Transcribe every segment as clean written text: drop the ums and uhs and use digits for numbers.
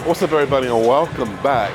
What's up everybody and welcome back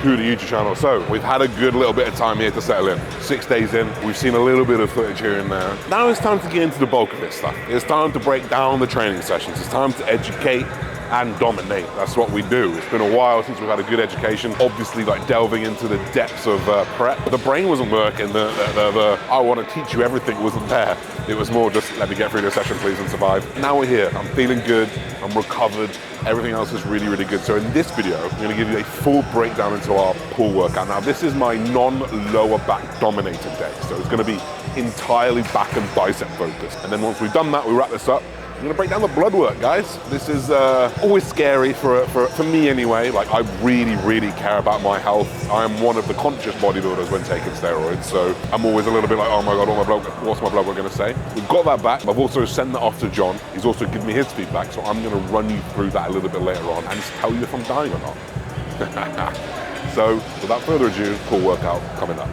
to the YouTube channel. So we've had a good little bit of time here to settle in. 6 days in, we've seen a little bit of footage here and there. Now it's time to get into the bulk of this stuff. It's time to break down the training sessions. It's time to educate and dominate. That's what we do. It's been a while since we've had a good education. Obviously, like delving into the depths of prep. The brain wasn't working. The I want to teach you everything wasn't there. It was more just let me get through this session, please, and survive. Now we're here. I'm feeling good. I'm recovered. Everything else is really, really good. So in this video, I'm going to give you a full breakdown into our pull workout. Now, this is my non-lower back dominated day. So it's going to be entirely back and bicep focused. And then once we've done that, we wrap this up. I'm gonna break down the blood work, guys. This is always scary for me anyway. Like, I really, really care about my health. I am one of the conscious bodybuilders when taking steroids, so I'm always a little bit like, oh my God, what's my blood work gonna say? We've got that back. I've also sent that off to John. He's also given me his feedback, so I'm gonna run you through that a little bit later on and just tell you if I'm dying or not. So, without further ado, pull workout coming up.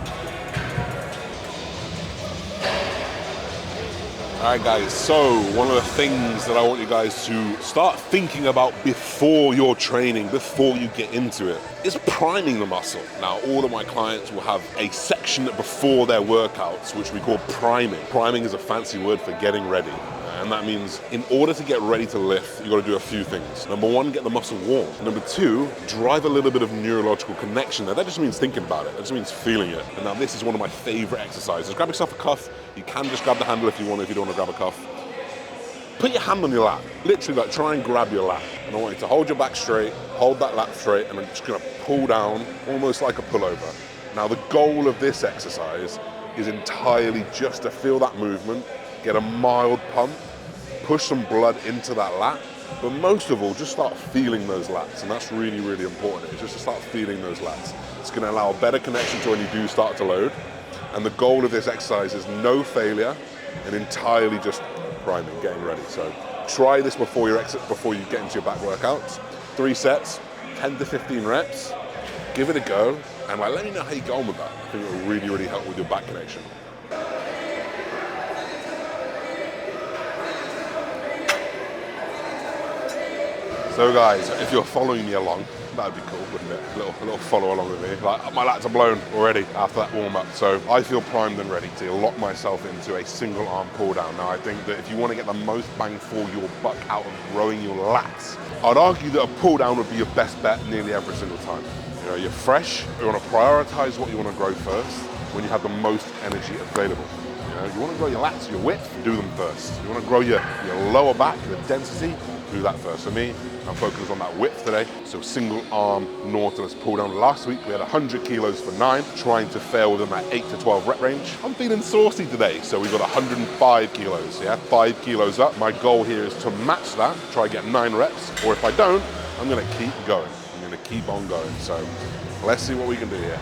All right, guys, so one of the things that I want you guys to start thinking about before you're training, before you get into it, is priming the muscle. Now, all of my clients will have a section before their workouts, which we call priming. Priming is a fancy word for getting ready. And that means in order to get ready to lift, you got to do a few things. Number one, get the muscle warm. Number two, drive a little bit of neurological connection there. That just means thinking about it. That just means feeling it. And now this is one of my favorite exercises. Grab yourself a cuff. You can just grab the handle if you want, if you don't want to grab a cuff. Put your hand on your lap. Literally, like, try and grab your lap. And I want you to hold your back straight, hold that lap straight, and I'm just going to pull down almost like a pullover. Now, the goal of this exercise is entirely just to feel that movement, get a mild pump, push some blood into that lat, but most of all, just start feeling those lats, and that's really, really important. It's just to start feeling those lats. It's going to allow a better connection to when you do start to load, and the goal of this exercise is no failure and entirely just priming, getting ready. So try this before you get into your back workouts. 3 sets, 10 to 15 reps. Give it a go, and let me know how you go on with that. I think it will really, really help with your back connection. So guys, if you're following me along, that would be cool, wouldn't it? A little follow along with me. Like, my lats are blown already after that warm up. So I feel primed and ready to lock myself into a single arm pull down. Now I think that if you want to get the most bang for your buck out of growing your lats, I'd argue that a pull down would be your best bet nearly every single time. You know, you're fresh, you want to prioritize what you want to grow first when you have the most energy available. You know, you want to grow your lats, your width, do them first. You want to grow your lower back, your density, do that first. For me, I'm focused on that width today. So single arm Nautilus pull down. Last week we had 100 kilos for 9, trying to fail within that 8 to 12 rep range. I'm feeling saucy today, so we've got 105 kilos, yeah? 5 kilos up. My goal here is to match that, try to get 9 reps, or if I don't, I'm gonna keep going. I'm gonna keep on going. So let's see what we can do here.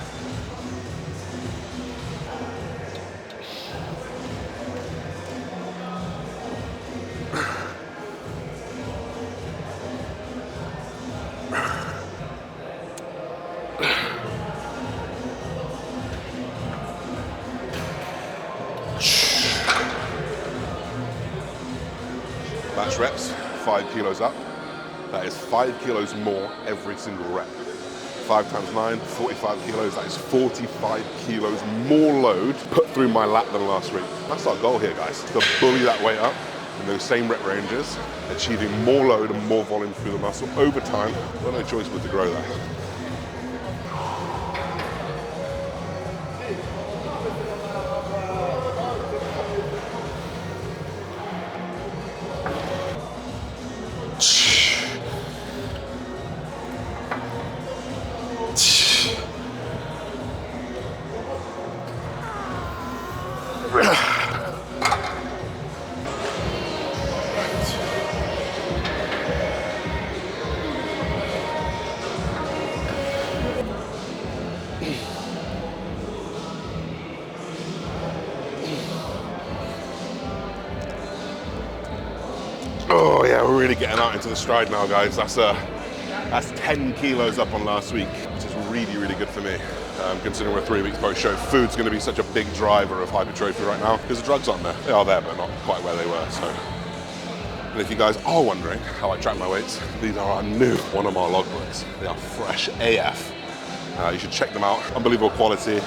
That's reps, 5 kilos up. That is 5 kilos more every single rep. 5 times 9, 45 kilos. That is 45 kilos more load put through my lat than last week. That's our goal here, guys, to bully that weight up in those same rep ranges, achieving more load and more volume through the muscle over time. We've got no choice but to grow that. Oh yeah, we're really getting out into the stride now, guys. That's 10 kilos up on last week, which is really, really good for me. Considering we're 3 weeks post-show, food's going to be such a big driver of hypertrophy right now because the drugs aren't there. They are there, but not quite where they were. So And if you guys are wondering how I track my weights, these are our new one of our logbooks. They are fresh AF. You should check them out. Unbelievable quality.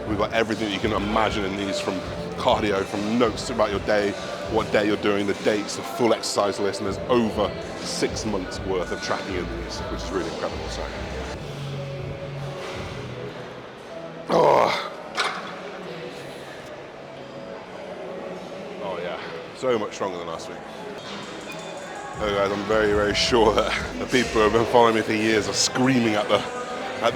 We've got everything you can imagine in these, from cardio, from notes about your day, what day you're doing, the dates, the full exercise list, and there's over 6 months worth of tracking in these, which is really incredible. So, oh yeah, so much stronger than last week. So guys, I'm very, very sure that the people who have been following me for years are screaming at the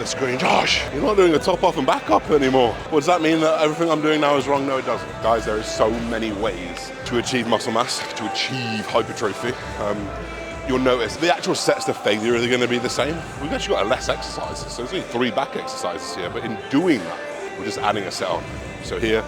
screen, Josh, you're not doing a top off and back up anymore. Well, does that mean that everything I'm doing now is wrong? No, it doesn't. Guys, there is so many ways to achieve muscle mass, to achieve hypertrophy. You'll notice the actual sets to failure are going to be the same. We've actually got less exercises, so there's only 3 back exercises here, but in doing that, we're just adding a set on. So here,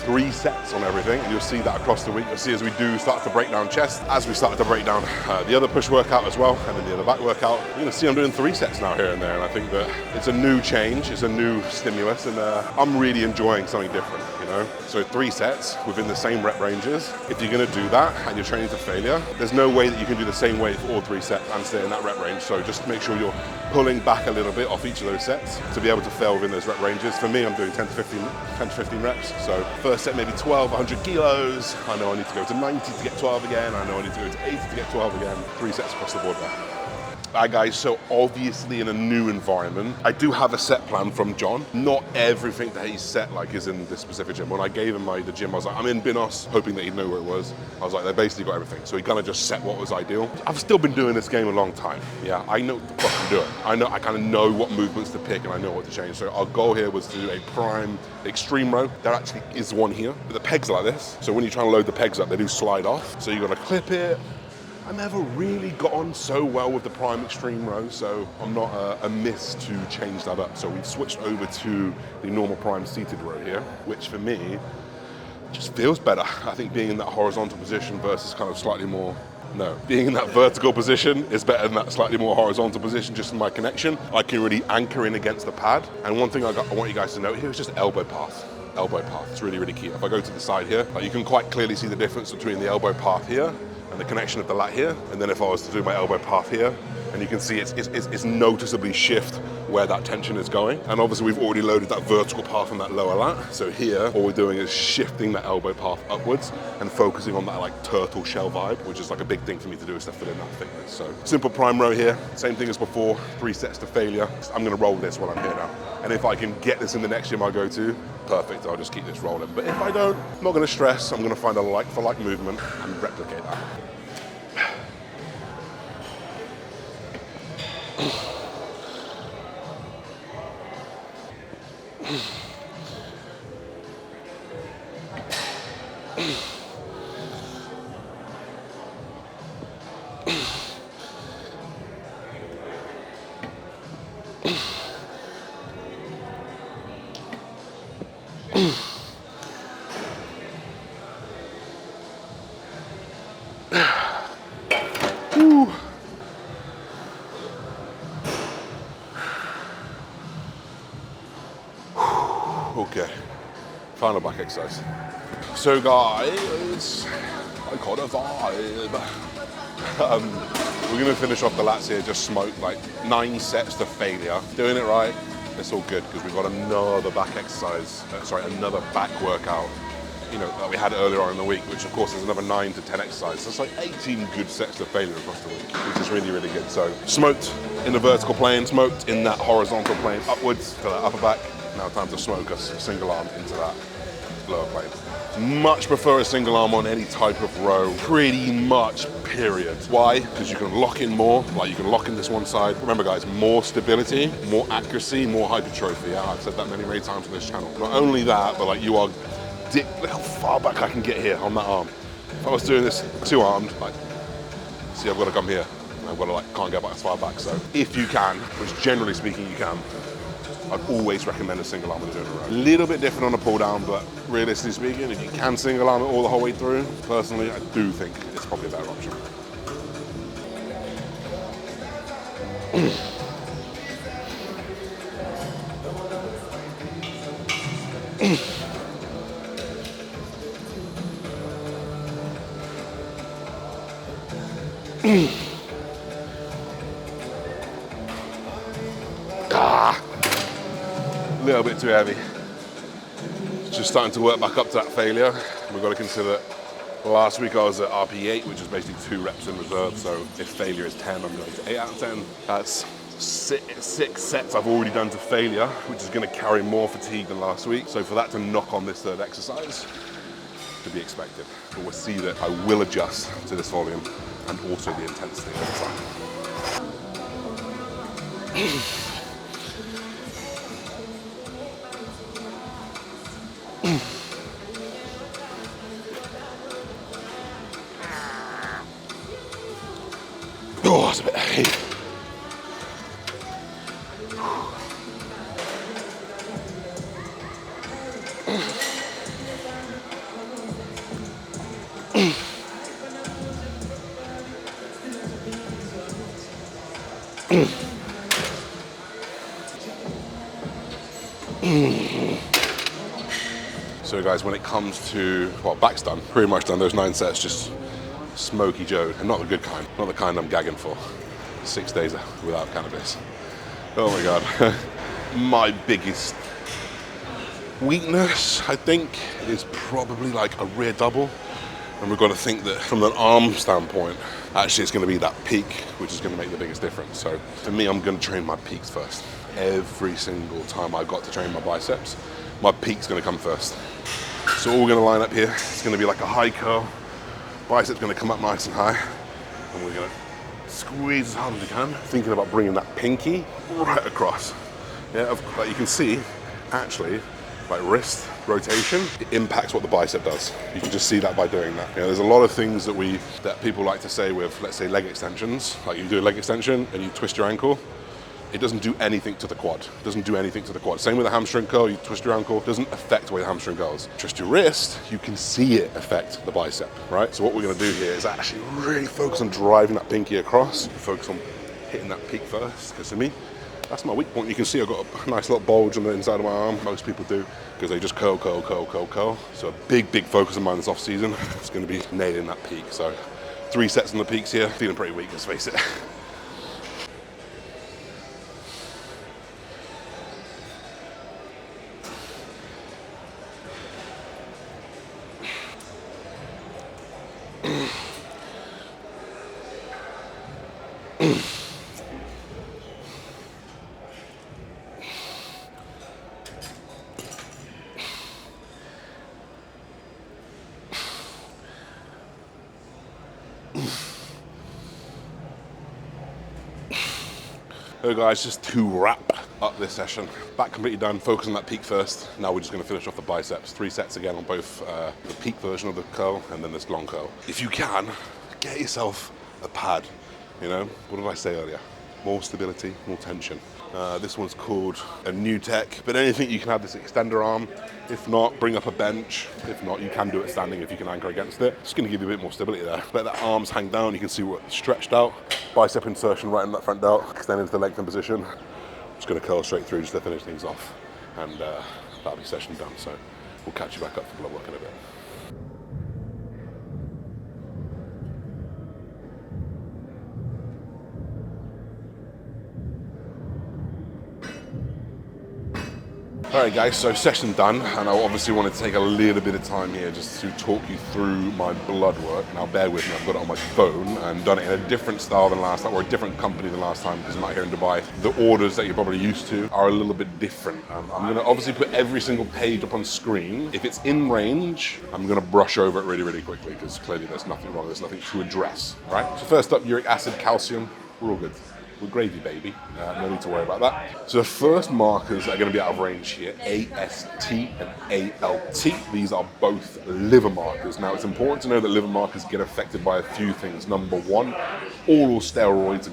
3 sets on everything, and you'll see that across the week. You'll see as we do start to break down chest, as we start to break down the other push workout as well, and then the other back workout, you're gonna see I'm doing 3 sets now here and there, and I think that it's a new change, it's a new stimulus, and I'm really enjoying something different, you know? So 3 sets within the same rep ranges. If you're gonna do that and you're training to failure, there's no way that you can do the same weight for all 3 sets and stay in that rep range. So just make sure you're pulling back a little bit off each of those sets to be able to fail within those rep ranges. For me, I'm doing 10 to 15 reps. So first set maybe 12, 100 kilos. I know I need to go to 90 to get 12 again. I know I need to go to 80 to get 12 again. 3 sets across the board there. Alright guys, so obviously in a new environment, I do have a set plan from John. Not everything that he set like is in this specific gym. When I gave him the gym, I was like, I'm in Binos, hoping that he'd know where it was. I was like, they basically got everything. So he kind of just set what was ideal. I've still been doing this game a long time. Yeah, I know what the fuck I'm doing. I kind of know what movements to pick and I know what to change. So our goal here was to do a prime extreme row. There actually is one here, but the pegs are like this. So when you're trying to load the pegs up, they do slide off. So you got to clip it. I never really got on so well with the prime extreme row, so I'm not amiss to change that up. So we've switched over to the normal prime seated row here, which for me just feels better. I think being in that horizontal position versus kind of slightly more, being in that vertical position is better than that slightly more horizontal position, just in my connection. I can really anchor in against the pad. And one thing I want you guys to note here is just elbow path. Elbow path, it's really, really key. If I go to the side here, you can quite clearly see the difference between the elbow path here and the connection of the lat here, and then if I was to do my elbow path here, and you can see it's noticeably shift where that tension is going. And obviously we've already loaded that vertical path on that lower lat, so here all we're doing is shifting that elbow path upwards and focusing on that like turtle shell vibe, which is like a big thing for me to do, is to fill in that thickness. So simple prime row here, same thing as before, 3 sets to failure. I'm gonna roll this while I'm here now, and if I can get this in the next gym I go to, perfect, I'll just keep this rolling. But if I don't, I'm not gonna stress, I'm gonna find a like for like movement and replicate that. Okay, final back exercise. So guys, I got a vibe. We're gonna finish off the lats here, just smoke like 9 sets to failure. Doing it right, it's all good because we've got another back exercise, another back workout, that we had earlier on in the week, which of course is another 9 to 10 exercises. So it's like 18 good sets to failure across the week, which is really, really good. So smoked in the vertical plane, smoked in that horizontal plane upwards to that upper back. Now time to smoke a single arm into that lower plane. Much prefer a single arm on any type of row, pretty much, period. Why? Because you can lock in more, like you can lock in this one side. Remember guys, more stability, more accuracy, more hypertrophy. Yeah, I've said that many, many times on this channel. Not only that, but like look how far back I can get here on that arm. If I was doing this 2-armed, see I've got to come here. I've got to can't get back as far back. So if you can, which generally speaking you can, I'd always recommend a single arm when you're doing a row. A little bit different on a pull down, but realistically speaking, if you can single arm it all the whole way through, personally, I do think it's probably a better option. A little bit too heavy. Just starting to work back up to that failure. We've got to consider last week I was at RP8, which is basically 2 reps in reserve. So if failure is 10, I'm going to 8 out of 10. That's six sets I've already done to failure, which is going to carry more fatigue than last week. So for that to knock on this third exercise, to be expected. But we'll see that I will adjust to this volume and also the intensity over time. Oh, that's a bit heavy. So guys, when it comes to, well, back's done, pretty much done. Those 9 sets, just smoky Joe, and not the good kind, not the kind I'm gagging for. 6 days without cannabis. Oh my God. My biggest weakness, I think, is probably like a rear double. And we've got to think that from an arm standpoint, actually it's going to be that peak, which is going to make the biggest difference. So for me, I'm going to train my peaks first. Every single time I've got to train my biceps, my peak's going to come first. So all we're going to line up here, it's going to be like a high curl. Bicep's going to come up nice and high. And we're going to squeeze as hard as we can, thinking about bringing that pinky right across. Yeah, like you can see, actually, like wrist rotation, it impacts what the bicep does. You can just see that by doing that. You know, there's a lot of things that people like to say with, let's say, leg extensions. Like you do a leg extension and you twist your ankle, it doesn't do anything to the quad. It doesn't do anything to the quad. Same with a hamstring curl, you twist your ankle, it doesn't affect the way the hamstring goes. Twist your wrist, you can see it affect the bicep, right? So what we're gonna do here is actually really focus on driving that pinky across, focus on hitting that peak first, because to me, that's my weak point. You can see I've got a nice little bulge on the inside of my arm. Most people do, because they just curl, curl, curl, curl, curl. So a big, big focus of mine this off season is gonna be nailing that peak. So 3 sets on the peaks here, feeling pretty weak, let's face it. So guys, just to wrap up this session, back completely done, focus on that peak first. Now we're just gonna finish off the biceps. 3 sets again on both the peak version of the curl and then this long curl. If you can, get yourself a pad, you know? What did I say earlier? More stability, more tension. This one's called a new tech, but anything you can have this extender arm. If not, bring up a bench. If not, you can do it standing if you can anchor against it. Just gonna give you a bit more stability there. Let that arms hang down, you can see what's stretched out. Bicep insertion right in that front delt, extend into the lengthened position. Just gonna curl straight through just to finish things off. And that'll be session done. So we'll catch you back up for blood work in a bit. Alright guys, so session done, and I obviously want to take a little bit of time here just to talk you through my blood work. Now bear with me, I've got it on my phone and done it in a different style than last time, or a different company than last time, because I'm out here in Dubai. The orders that you're probably used to are a little bit different. I'm going to obviously put every single page up on screen. If it's in range, I'm going to brush over it really, really quickly, because clearly there's nothing wrong, there's nothing to address, right? So first up, uric acid, calcium, we're all good. We're gravy, baby. No need to worry about that. So the first markers that are going to be out of range here, AST and ALT. These are both liver markers. Now, it's important to know that liver markers get affected by a few things. Number one, all steroids are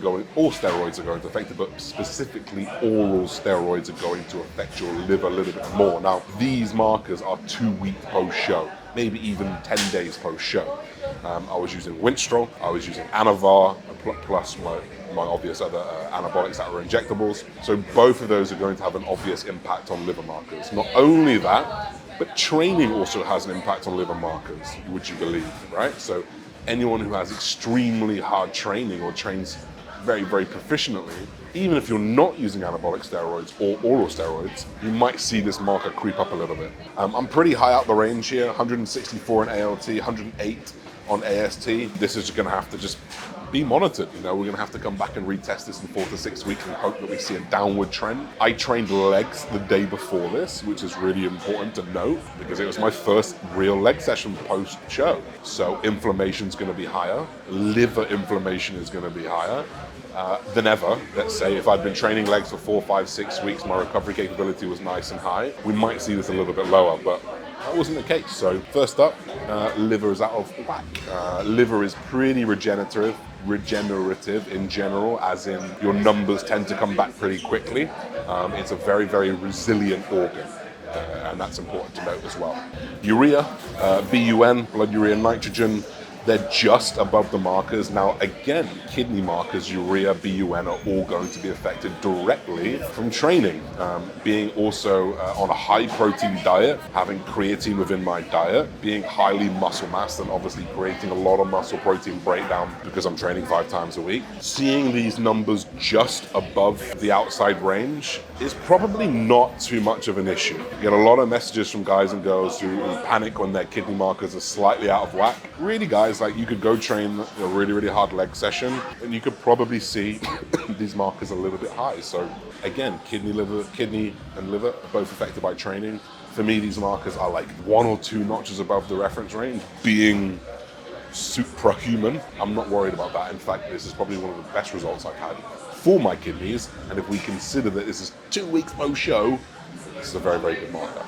going to affect it, but specifically oral steroids are going to affect your liver a little bit more. Now, these markers are 2 weeks post-show, maybe even 10 days post-show. I was using Winstrol, I was using Anavar, plus my obvious other anabolics that were injectables. So both of those are going to have an obvious impact on liver markers. Not only that, but training also has an impact on liver markers, would you believe, right? So anyone who has extremely hard training or trains very, very proficiently, even if you're not using anabolic steroids or oral steroids, you might see this marker creep up a little bit. I'm pretty high out the range here, 164 in ALT, 108 on AST. This is going to have to just be monitored. You know, we're going to have to come back and retest this in 4 to 6 weeks and hope that we see a downward trend. I trained legs the day before this, which is really important to note because it was my first real leg session post-show. So inflammation's going to be higher, liver inflammation is going to be higher than ever. Let's say if I'd been training legs for 4, 5, 6 weeks, my recovery capability was nice and high, we might see this a little bit lower, but that wasn't the case. So first up, liver is out of whack. Liver is pretty regenerative in general, as in your numbers tend to come back pretty quickly. It's a very, very resilient organ. And that's important to note as well. Urea, BUN, blood urea nitrogen, they're just above the markers. Now, again, kidney markers, urea, BUN, are all going to be affected directly from training. Being also on a high protein diet, having creatine within my diet, being highly muscle massed and obviously creating a lot of muscle protein breakdown because I'm training 5 times a week. Seeing these numbers just above the outside range is probably not too much of an issue. You get a lot of messages from guys and girls who panic when their kidney markers are slightly out of whack. Really, guys, like you could go train a really, really hard leg session and you could probably see these markers a little bit high. So again, kidney and liver are both affected by training. For me, these markers are like 1 or 2 notches above the reference range. Being suprahuman, I'm not worried about that. In fact, this is probably one of the best results I've had for my kidneys. And if we consider that this is 2 weeks post-show, this is a very, very good marker.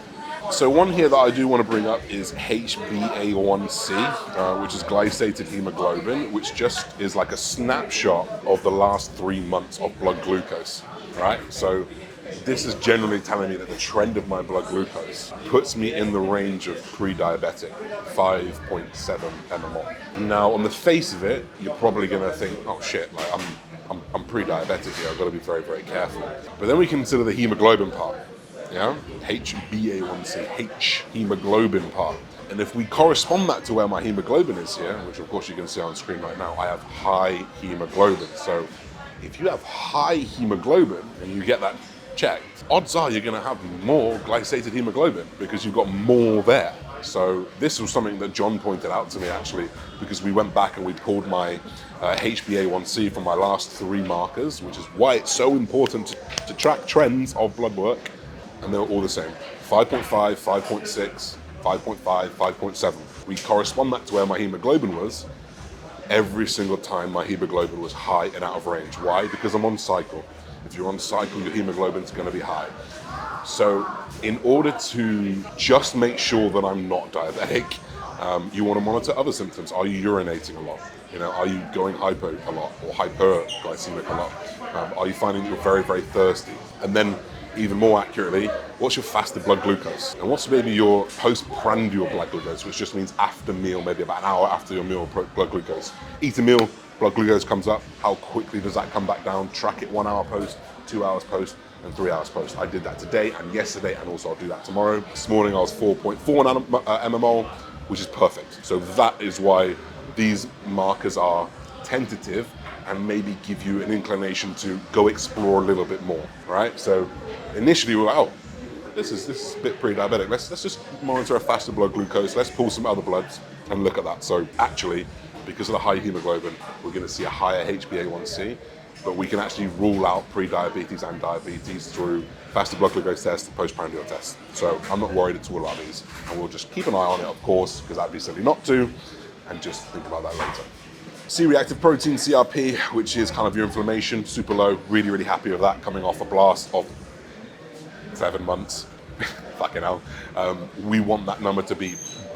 So one here that I do want to bring up is HbA1c, which is glycated hemoglobin, which just is like a snapshot of the last 3 months of blood glucose, right? So this is generally telling me that the trend of my blood glucose puts me in the range of pre-diabetic, 5.7 mmol. Now, on the face of it, you're probably going to think, oh shit, like I'm pre-diabetic here, I've got to be very, very careful. But then we consider the hemoglobin part. Yeah, HbA1c, H hemoglobin part. And if we correspond that to where my hemoglobin is here, which of course you can see on screen right now, I have high hemoglobin. So if you have high hemoglobin and you get that checked, odds are you're going to have more glycated hemoglobin because you've got more there. So this was something that John pointed out to me actually, because we went back and we pulled my HbA1c from my last 3 markers, which is why it's so important to track trends of blood work. And they're all the same, 5.5, 5.6, 5.5, 5.7. We correspond that to where my hemoglobin was. Every single time my hemoglobin was high and out of range. Why? Because I'm on cycle. If you're on cycle, your hemoglobin is going to be high. So in order to just make sure that I'm not diabetic, you want to monitor other symptoms. Are you urinating a lot? You know, are you going hypo a lot or hyperglycemic a lot? Are you finding that you're very, very thirsty? And then even more accurately, what's your fasted blood glucose? And what's maybe your postprandial blood glucose, which just means after meal, maybe about an hour after your meal blood glucose. Eat a meal, blood glucose comes up. How quickly does that come back down? Track it 1 hour post, 2 hours post, and 3 hours post. I did that today and yesterday, and also I'll do that tomorrow. This morning I was 4.4 mmol, which is perfect. So that is why these markers are tentative and maybe give you an inclination to go explore a little bit more, right? So initially we're like, oh, this is a bit pre-diabetic. Let's just monitor a fasted blood glucose. Let's pull some other bloods and look at that. So actually, because of the high hemoglobin, we're going to see a higher HbA1c, but we can actually rule out pre-diabetes and diabetes through fasted blood glucose test and postprandial test. So I'm not worried at all about these, and we'll just keep an eye on it, of course, because that'd be silly not to, and just think about that later. C-reactive protein, CRP, which is kind of your inflammation, super low. Really, really happy with that, coming off a blast of 7 months. Fucking hell. We want that number to be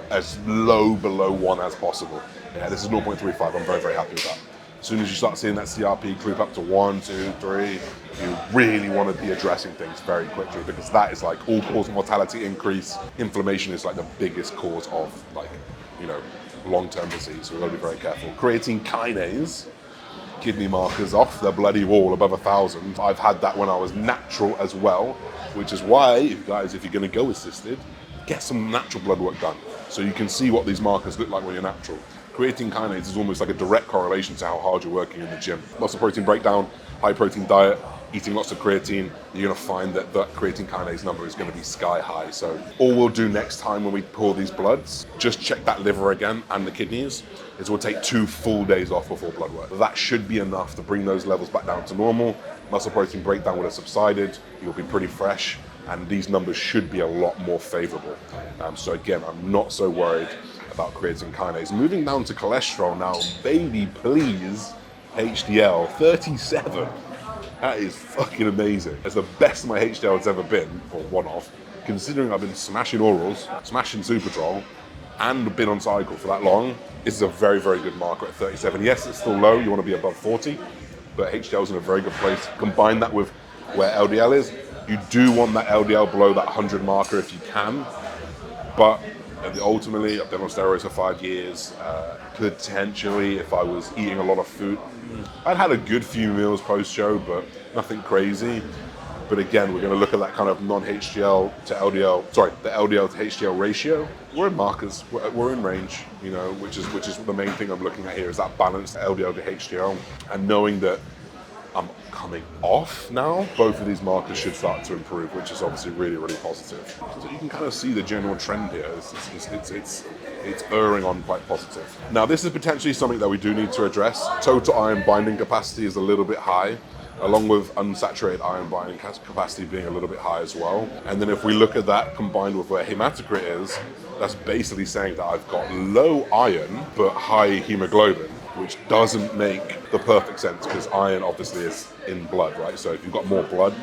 as low below 1 as possible. Yeah, this is 0.35. I'm very, very happy with that. As soon as you start seeing that CRP creep up to 1, 2, 3, you really want to be addressing things very quickly, because that is like all-cause mortality increase. Inflammation is like the biggest cause of, like, you know, long-term disease, so we've got to be very careful. Creatine kinase, kidney markers off the bloody wall above 1,000. I've had that when I was natural as well, which is why, if you're going to go assisted, get some natural blood work done so you can see what these markers look like when you're natural. Creatine kinase is almost like a direct correlation to how hard you're working in the gym. Muscle protein breakdown, high protein diet, eating lots of creatine, you're going to find that that creatine kinase number is going to be sky high. So all we'll do next time when we pour these bloods, just check that liver again and the kidneys, is we'll take 2 full days off before blood work. That should be enough to bring those levels back down to normal. Muscle protein breakdown will have subsided, you'll be pretty fresh, and these numbers should be a lot more favorable. So again, I'm not so worried about creatine kinase. Moving down to cholesterol now, baby please, HDL 37. That is fucking amazing. It's the best my HDL has ever been for one-off, considering I've been smashing orals, smashing Superdrol, and been on cycle for that long. This is a very, very good marker at 37. Yes, it's still low, you want to be above 40, but HDL's in a very good place. Combine that with where LDL is, you do want that LDL below that 100 marker if you can, but ultimately, I've been on steroids for 5 years. Potentially, if I was eating a lot of food, I'd had a good few meals post-show, but nothing crazy. But again, we're going to look at that kind of non-HDL to LDL, the LDL to HDL ratio. We're in markers, we're in range, you know, which is the main thing I'm looking at here, is that balanced LDL to HDL, and knowing that I'm coming off now, both of these markers should start to improve, which is obviously really, really positive. So you can kind of see the general trend here. It's erring on quite positive. Now, this is potentially something that we do need to address. Total iron binding capacity is a little bit high, along with unsaturated iron binding capacity being a little bit high as well. And then if we look at that combined with where hematocrit is, that's basically saying that I've got low iron but high hemoglobin, which doesn't make the perfect sense because iron obviously is in blood, right? So if you've got more blood,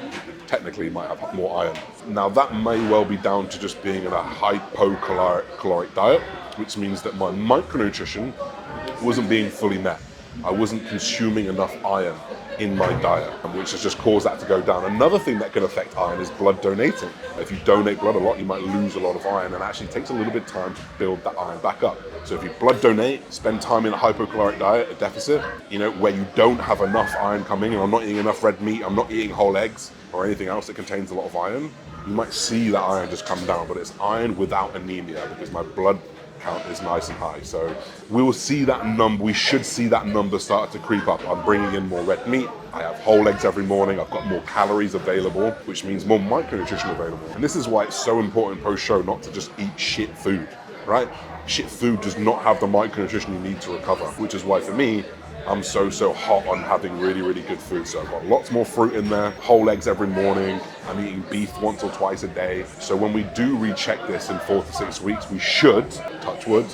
technically you might have more iron. Now that may well be down to just being in a hypocaloric diet, which means that my micronutrition wasn't being fully met. I wasn't consuming enough iron in my diet, which has just caused that to go down. Another thing that can affect iron is blood donating. If you donate blood a lot, you might lose a lot of iron, and actually it takes a little bit of time to build that iron back up. So if you blood donate, spend time in a hypocaloric diet, a deficit, you know, where you don't have enough iron coming in, I'm not eating enough red meat, I'm not eating whole eggs or anything else that contains a lot of iron, you might see that iron just come down, but it's iron without anemia because my blood count is nice and high. So we will see that number, we should see that number start to creep up. I'm bringing in more red meat, I have whole eggs every morning, I've got more calories available, which means more micronutrition available. And this is why it's so important post-show not to just eat shit food, right? Shit food does not have the micronutrition you need to recover, which is why for me, I'm so hot on having really, really good food. So I've got lots more fruit in there, whole eggs every morning, I'm eating beef once or twice a day. So when we do recheck this in 4 to 6 weeks, we should, touch wood,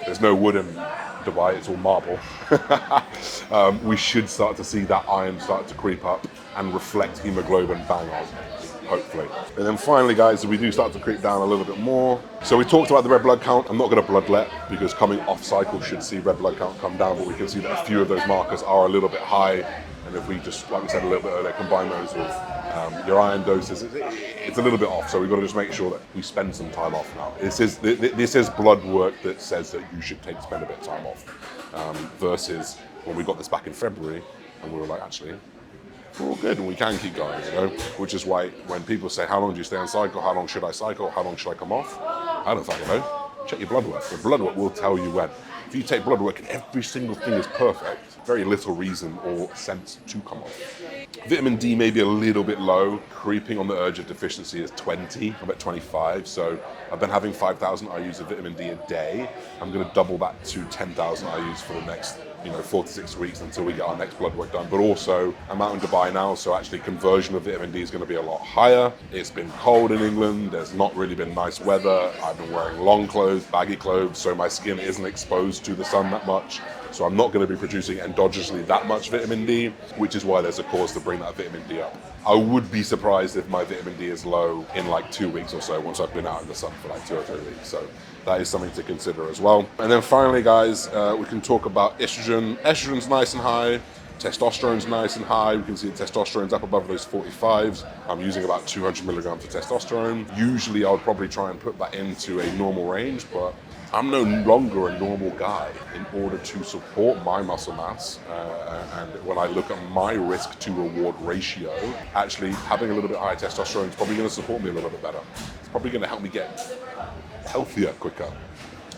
there's no wood in Dubai, it's all marble. We should start to see that iron start to creep up and reflect hemoglobin bang on, hopefully. And then finally, guys, we do start to creep down a little bit more. So we talked about the red blood count. I'm not going to bloodlet because coming off cycle should see red blood count come down, but we can see that a few of those markers are a little bit high. And if we just, like we said a little bit earlier, combine those with your iron doses, it's a little bit off. So we've got to just make sure that we spend some time off now. This is blood work that says that you should spend a bit of time off, versus when we got this back in February and we were like, actually, we're all good and we can keep going, you know? Which is why when people say, how long do you stay on cycle? How long should I cycle? How long should I come off? I don't fucking know. Check your blood work. The blood work will tell you when. If you take blood work and every single thing is perfect, very little reason or sense to come off. Vitamin D may be a little bit low. Creeping on the urge of deficiency is 20. I'm at 25, so I've been having 5,000 IUs of vitamin D a day. I'm going to double that to 10,000 IUs for the next 4 to 6 weeks until we get our next blood work done. But also, I'm out in Dubai now, so actually conversion of vitamin D is going to be a lot higher. It's been cold in England. There's not really been nice weather. I've been wearing long clothes, baggy clothes, so my skin isn't exposed to the sun that much. So I'm not going to be producing endogenously that much vitamin D, which is why there's a cause to bring that vitamin D up. I would be surprised if my vitamin D is low in like 2 weeks or so once I've been out in the sun for like 2 or 3 weeks. So that is something to consider as well. And then finally, guys, we can talk about estrogen. Estrogen's nice and high. Testosterone's nice and high. We can see the testosterone's up above those 45s. I'm using about 200 milligrams of testosterone. Usually I would probably try and put that into a normal range, but I'm no longer a normal guy in order to support my muscle mass. And when I look at my risk to reward ratio, actually having a little bit higher testosterone is probably going to support me a little bit better. It's probably going to help me get healthier quicker.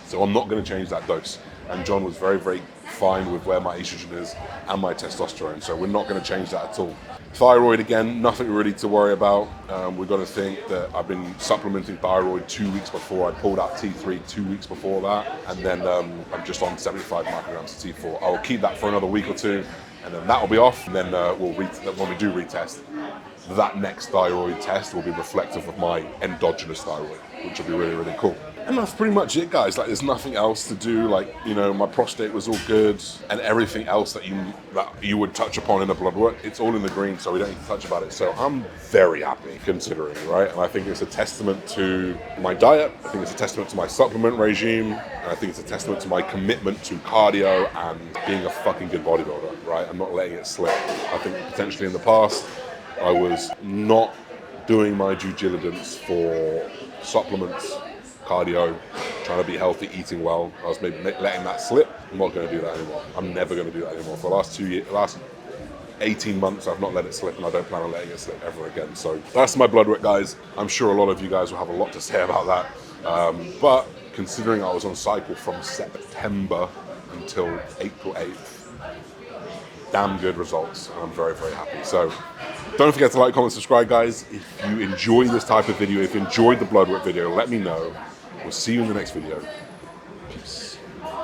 So I'm not going to change that dose. and John was very, very fine with where my estrogen is and my testosterone, so we're not going to change that at all. Thyroid, again, nothing really to worry about. We've got to think that I've been supplementing thyroid 2 weeks before. I pulled out T3 2 weeks before that, and then I'm just on 75 micrograms of T4. I'll keep that for another week or two, and then that'll be off, and then when we do retest, that next thyroid test will be reflective of my endogenous thyroid, which will be really, really cool. And that's pretty much it, guys. Like, there's nothing else to do. Like, you know, my prostate was all good, and everything else that you would touch upon in a blood work, it's all in the green, so we don't need to touch about it. So I'm very happy, considering, right? And I think it's a testament to my diet. I think it's a testament to my supplement regime. And I think it's a testament to my commitment to cardio and being a fucking good bodybuilder, right? I'm not letting it slip. I think potentially in the past, I was not doing my due diligence for supplements, cardio, trying to be healthy, eating well. I was maybe letting that slip. I'm not going to do that anymore. I'm never going to do that anymore. For the last 2 years, last 18 months, I've not let it slip, and I don't plan on letting it slip ever again. So that's my blood work, guys. I'm sure a lot of you guys will have a lot to say about that. But considering I was on cycle from September until April 8th, damn good results, and I'm very, very happy. So don't forget to like, comment, subscribe, guys. If you enjoy this type of video, if you enjoyed the blood work video, let me know. We'll see you in the next video.